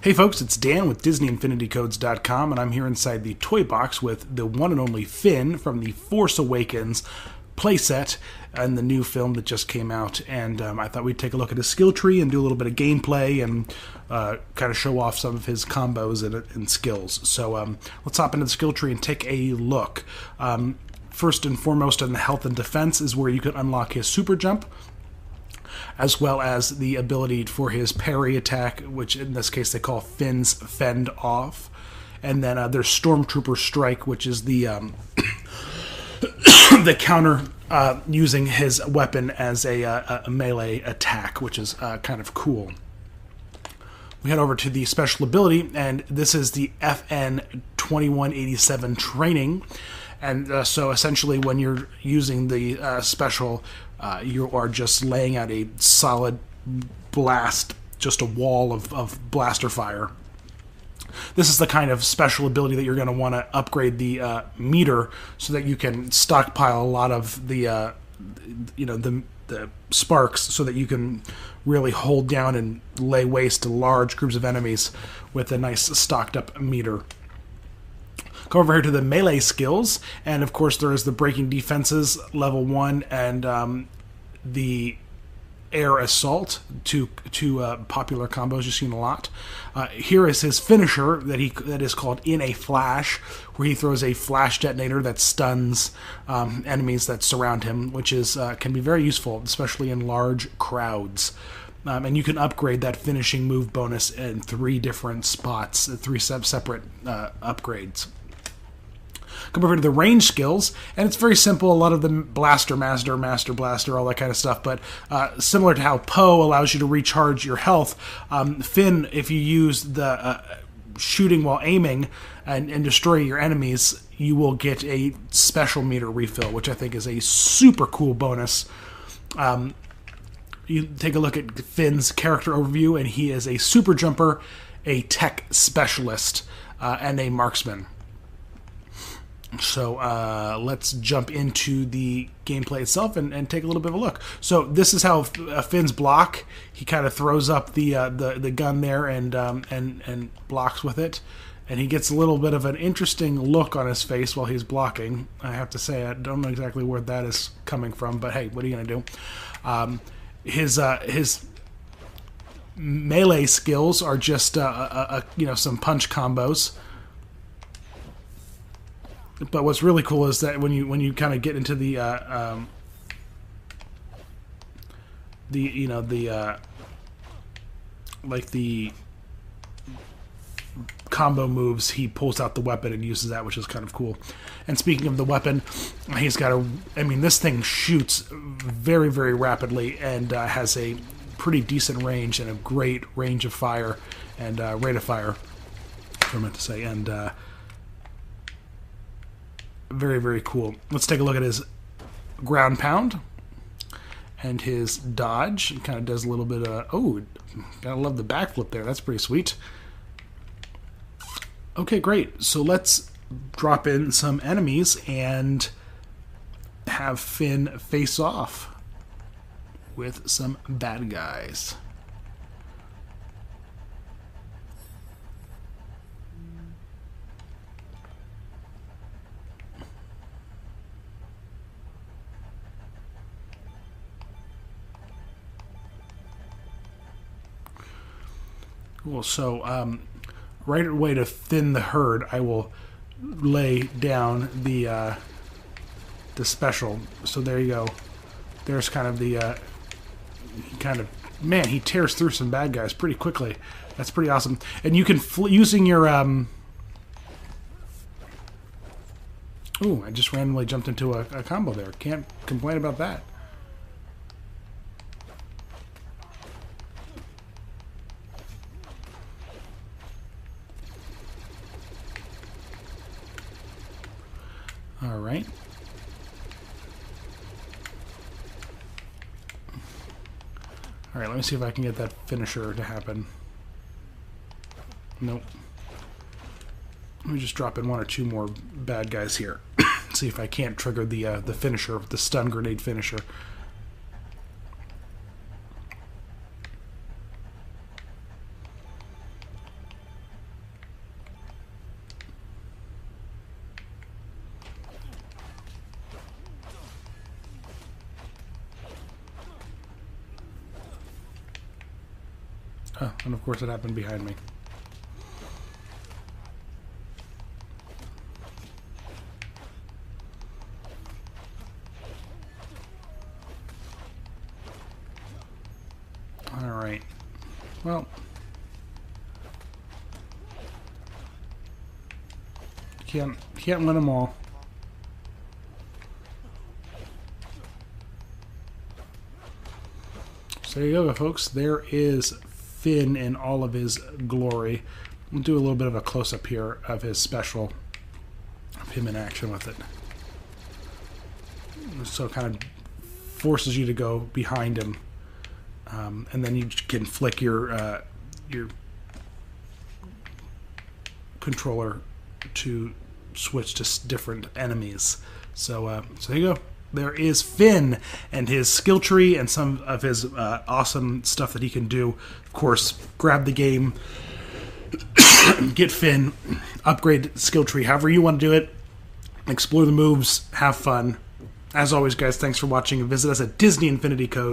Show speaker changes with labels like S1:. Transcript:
S1: Hey folks, it's Dan with DisneyInfinityCodes.com, and I'm here inside the toy box with the one and only Finn from the Force Awakens playset and the new film that just came out. And I thought we'd take a look at his skill tree and do a little bit of gameplay and kind of show off some of his combos and skills. So let's hop into the skill tree and take a look. First and foremost in the health and defense is where you can unlock his super jump, as well as the ability for his parry attack, which in this case they call Finn's Fend Off. And then there's Stormtrooper Strike, which is the the counter using his weapon as a melee attack, which is kind of cool. We head over to the special ability, and this is the FN 2187 training. And so essentially when you're using the special, you are just laying out a solid blast, just a wall of blaster fire. This is the kind of special ability that you're going to want to upgrade the meter so that you can stockpile a lot of the, the sparks, so that you can really hold down and lay waste to large groups of enemies with a nice stocked up meter. Go over here to the melee skills, and of course there is the breaking defenses, level 1, and the air assault, two popular combos you've seen a lot. Here is his finisher that is called In a Flash, where he throws a flash detonator that stuns enemies that surround him, which is can be very useful, especially in large crowds. And you can upgrade that finishing move bonus in 3 different spots, 3 separate upgrades. Come over to the range skills, and it's very simple. A lot of them Blaster Master, Master Blaster, all that kind of stuff, but similar to how Poe allows you to recharge your health, Finn, if you use the shooting while aiming and destroy your enemies, you will get a special meter refill, which I think is a super cool bonus. You take a look at Finn's character overview, and he is a super jumper, a tech specialist, and a marksman. So let's jump into the gameplay itself and take a little bit of a look. So this is how Finn's block. He kind of throws up the gun there and blocks with it, and he gets a little bit of an interesting look on his face while he's blocking. I have to say I don't know exactly where that is coming from, but hey, what are you gonna do? His melee skills are just some punch combos. But what's really cool is that when you kind of get into the combo moves, he pulls out the weapon and uses that, which is kind of cool. And speaking of the weapon, he's got this thing shoots very, very rapidly and has a pretty decent range and a great range of fire and rate of fire, what I meant to say, and very, very cool. Let's take a look at his ground pound and his dodge. He kind of does a little bit of... Oh, gotta love the backflip there. That's pretty sweet. Okay, great. So let's drop in some enemies and have Finn face off with some bad guys. Cool. So, right away to thin the herd, I will lay down the special. So there you go. There's kind of the man. He tears through some bad guys pretty quickly. That's pretty awesome. And you can using your Ooh, I just randomly jumped into a combo there. Can't complain about that. All right. All right, let me see if I can get that finisher to happen. Nope. Let me just drop in 1 or 2 more bad guys here. See if I can't trigger the finisher, the stun grenade finisher. Oh, and of course it happened behind me. Alright. Well. Can't win them all. So there you go, folks. There is Finn in all of his glory. We'll do a little bit of a close-up here of his special, of him in action with it. So it kind of forces you to go behind him, and then you can flick your controller to switch to different enemies. So there you go. There is Finn and his skill tree and some of his awesome stuff that he can do. Of course, grab the game, get Finn, upgrade the skill tree, however you want to do it. Explore the moves, have fun. As always, guys, thanks for watching, and visit us at Disney Infinity Code.